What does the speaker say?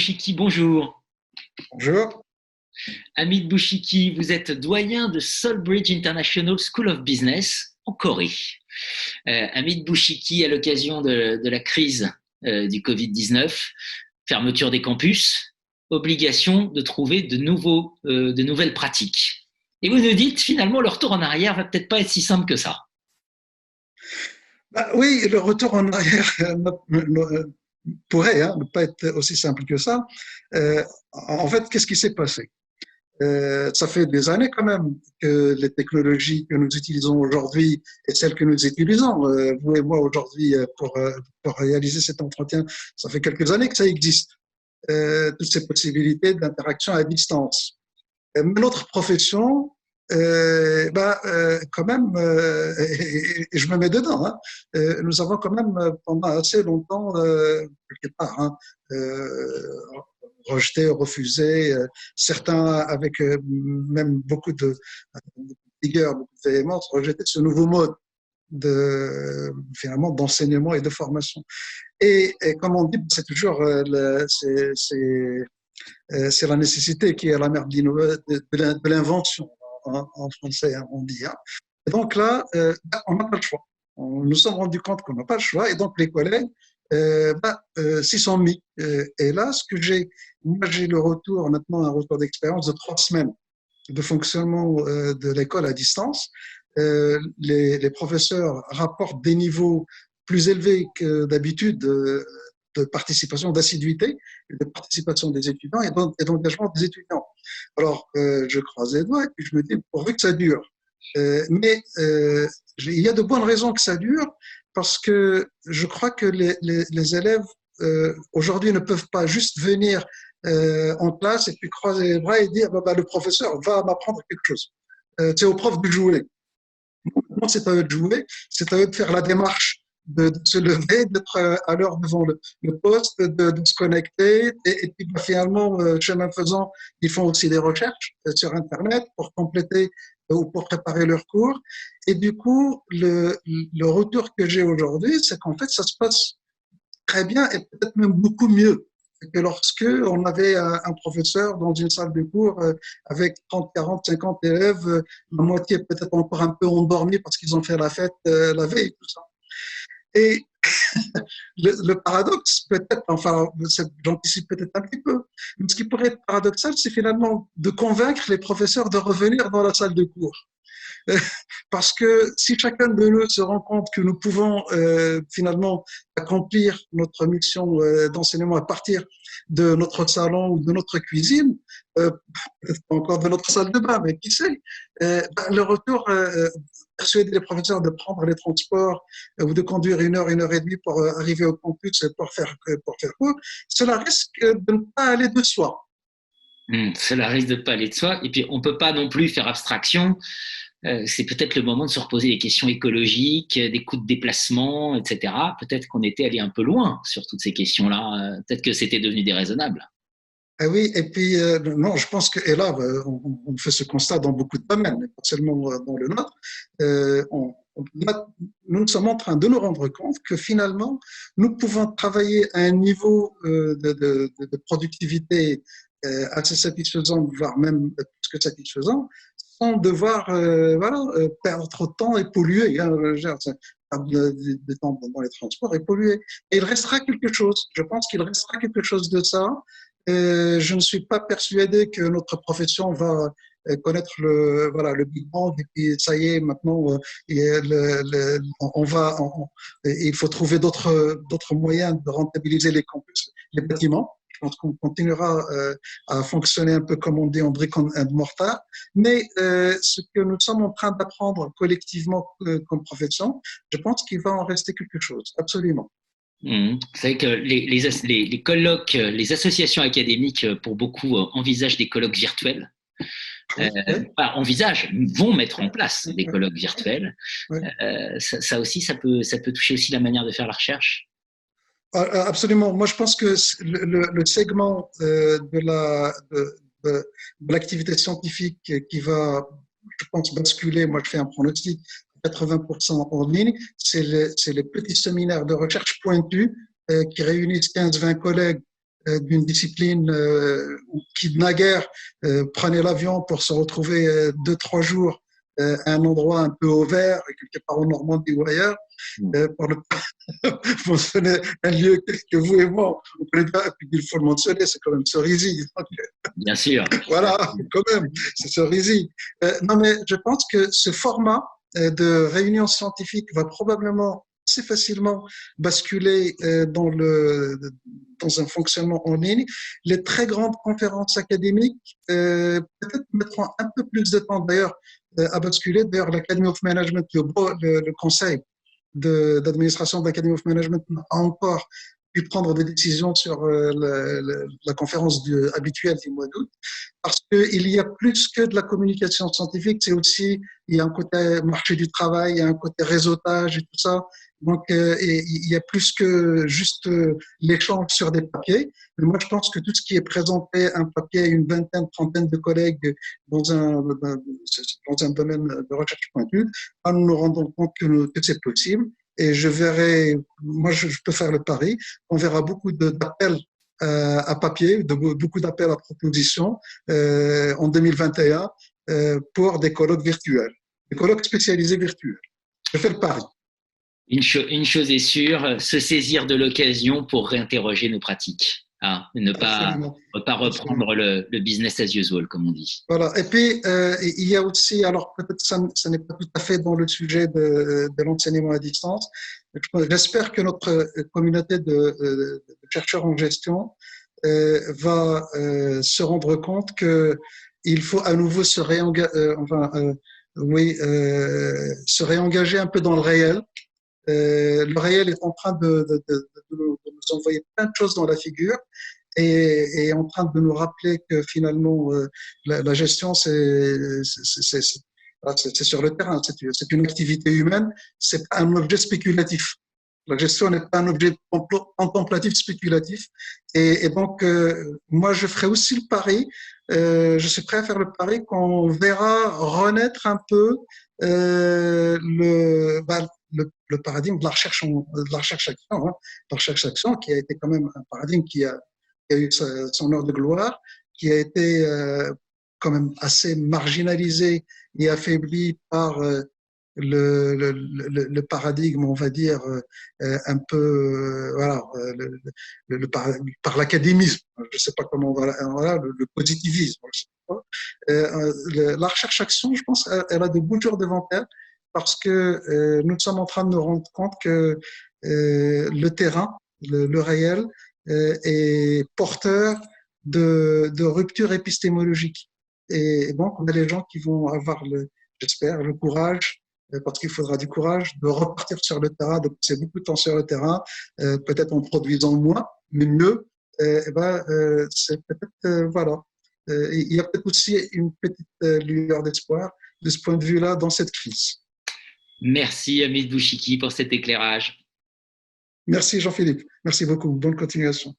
Bouchiki, bonjour. Bonjour. Hamid Bouchiki, vous êtes doyen de Soulbridge International School of Business en Corée. Hamid Bouchiki, à l'occasion de la crise du Covid-19, fermeture des campus, obligation de trouver de nouvelles pratiques. Et vous nous dites, finalement, le retour en arrière va peut-être pas être si simple que ça. Bah, oui, le retour en arrière pourrait ne pas être aussi simple que ça. En fait, qu'est-ce qui s'est passé? Ça fait des années quand même que les technologies que nous utilisons aujourd'hui et celles que nous utilisons, vous et moi aujourd'hui, pour réaliser cet entretien, ça fait quelques années que ça existe. Toutes ces possibilités d'interaction à distance. Mais notre profession, quand même, et je me mets dedans, nous avons quand même pendant assez longtemps, quelque part, rejeté, refusé, certains avec même beaucoup de vigueur, beaucoup de véhémence, rejeté ce nouveau mode finalement d'enseignement et de formation. Et comme on dit, c'est toujours c'est la nécessité qui est la mère de l'invention, en français, on dit. Et donc là, on n'a pas le choix. On nous sommes rendus compte qu'on n'a pas le choix, et donc les collègues s'y sont mis. Et là, moi j'ai le retour, maintenant un retour d'expérience de 3 semaines de fonctionnement de l'école à distance. Les professeurs rapportent des niveaux plus élevés que d'habitude de participation, d'assiduité, de participation des étudiants et d'engagement des étudiants. Alors, je croise les doigts et puis je me dis, pourvu que ça dure. Mais il y a de bonnes raisons que ça dure parce que je crois que les élèves aujourd'hui ne peuvent pas juste venir en classe et puis croiser les bras et dire le professeur va m'apprendre quelque chose. C'est au prof de jouer. Non, c'est à eux de jouer, c'est à eux de faire la démarche de se lever, d'être à l'heure devant le poste, de se connecter. Et puis finalement, chemin faisant, ils font aussi des recherches sur Internet pour compléter ou pour préparer leur cours. Et du coup, le retour que j'ai aujourd'hui, c'est qu'en fait, ça se passe très bien et peut-être même beaucoup mieux que lorsque on avait un professeur dans une salle de cours avec 30, 40, 50 élèves, la moitié peut-être encore un peu endormis parce qu'ils ont fait la fête la veille, tout ça. Et le paradoxe, peut-être, enfin, j'anticipe peut-être un petit peu, mais ce qui pourrait être paradoxal, c'est finalement de convaincre les professeurs de revenir dans la salle de cours. Parce que si chacun de nous se rend compte que nous pouvons finalement accomplir notre mission d'enseignement à partir de notre salon ou de notre cuisine, peut-être pas encore de notre salle de bain, mais qui sait, le retour, persuader les professeurs de prendre les transports ou de conduire 1 heure et demie pour arriver au campus pour faire cours, cela risque de ne pas aller de soi. Cela risque de pas aller de soi. Et puis, on peut pas non plus faire abstraction. C'est peut-être le moment de se reposer des questions écologiques, des coûts de déplacement, etc. Peut-être qu'on était allé un peu loin sur toutes ces questions-là. Peut-être que c'était devenu déraisonnable. Ah oui, et puis non, je pense que, et là, on fait ce constat dans beaucoup de domaines, mais pas seulement dans le nôtre. Euh, on, nous sommes en train de nous rendre compte que finalement, nous pouvons travailler à un niveau de productivité assez satisfaisant, voire même plus que satisfaisant, sans devoir perdre trop de temps et polluer. De temps dans les transports et polluer. Et il restera quelque chose. Je pense qu'il restera quelque chose de ça. Je ne suis pas persuadé que notre profession va connaître le Big Bang et puis ça y est, maintenant, il faut trouver d'autres moyens de rentabiliser les campus, les bâtiments. Je pense qu'on continuera à fonctionner un peu comme on dit en brick and mortar. Mais ce que nous sommes en train d'apprendre collectivement comme profession, je pense qu'il va en rester quelque chose, absolument. Vous savez que les colloques, les associations académiques, pour beaucoup, envisagent des colloques virtuels. Oui, oui, Envisagent, vont mettre en place des colloques virtuels. oui. Ça aussi, ça peut toucher aussi la manière de faire la recherche. Absolument. Moi, je pense que le segment de l'activité scientifique qui va, je pense, basculer, moi je fais un pronostic, 80% en ligne, c'est les petits séminaires de recherche pointus qui réunissent 15-20 collègues d'une discipline qui naguère prenait l'avion pour se retrouver 2-3 jours à un endroit un peu au vert, quelque part en Normandie ou ailleurs, pour ne pas mentionner un lieu que vous et moi, on connaît pas, puis il faut le mentionner, c'est quand même Cerisy. Bien sûr. Voilà, quand même, c'est Cerisy. Non, mais je pense que ce format de réunion scientifique va probablement assez facilement basculer dans un fonctionnement en ligne. Les très grandes conférences académiques peut-être mettront un peu plus de temps d'ailleurs à basculer. D'ailleurs, l'Academy of Management, le conseil d'administration de l'Academy of Management n'a pas encore pu prendre des décisions sur la conférence habituelle du mois d'août, parce qu'il y a plus que de la communication scientifique, c'est aussi, il y a un côté marché du travail, il y a un côté réseautage et tout ça. Donc, il y a plus que juste l'échange sur des papiers. Mais moi, je pense que tout ce qui est présenté, un papier à une vingtaine, trentaine de collègues dans un domaine de recherche pointue, nous nous rendons compte que c'est possible. Et je verrai, moi, je peux faire le pari, on verra beaucoup d'appels à papier, beaucoup d'appels à propositions en 2021 pour des colloques virtuels, des colloques spécialisés virtuels. Je fais le pari. Une chose est sûre, se saisir de l'occasion pour réinterroger nos pratiques. Ne pas reprendre le business as usual, comme on dit. Voilà. Et puis, il y a aussi, alors peut-être ça n'est pas tout à fait dans le sujet de l'enseignement à distance. J'espère que notre communauté de chercheurs en gestion va se rendre compte qu'il faut à nouveau se réengager un peu dans le réel. Le réel est en train de nous envoyer plein de choses dans la figure et en train de nous rappeler que finalement la gestion c'est sur le terrain, c'est une activité humaine, c'est pas un objet spéculatif. La gestion n'est pas un objet contemplatif spéculatif et donc moi je ferai aussi le pari, je suis prêt à faire le pari qu'on verra renaître un peu le paradigme de la recherche-action, la recherche-action qui a été quand même un paradigme qui a eu son heure de gloire, qui a été quand même assez marginalisé et affaibli par le paradigme, on va dire, un peu, par l'académisme. Je ne sais pas comment, le positivisme. Je sais pas. La recherche-action, je pense, elle a de beaux jours devant elle parce que nous sommes en train de nous rendre compte que le terrain, le réel, est porteur de ruptures épistémologiques. Et donc, on a les gens qui vont avoir, j'espère, le courage, parce qu'il faudra du courage, de repartir sur le terrain, de passer beaucoup de temps sur le terrain, peut-être en produisant moins, mais mieux. C'est peut-être, voilà. Il y a peut-être aussi une petite lueur d'espoir de ce point de vue-là dans cette crise. Merci Hamid Bouchiki pour cet éclairage. Merci Jean-Philippe, merci beaucoup, bonne continuation.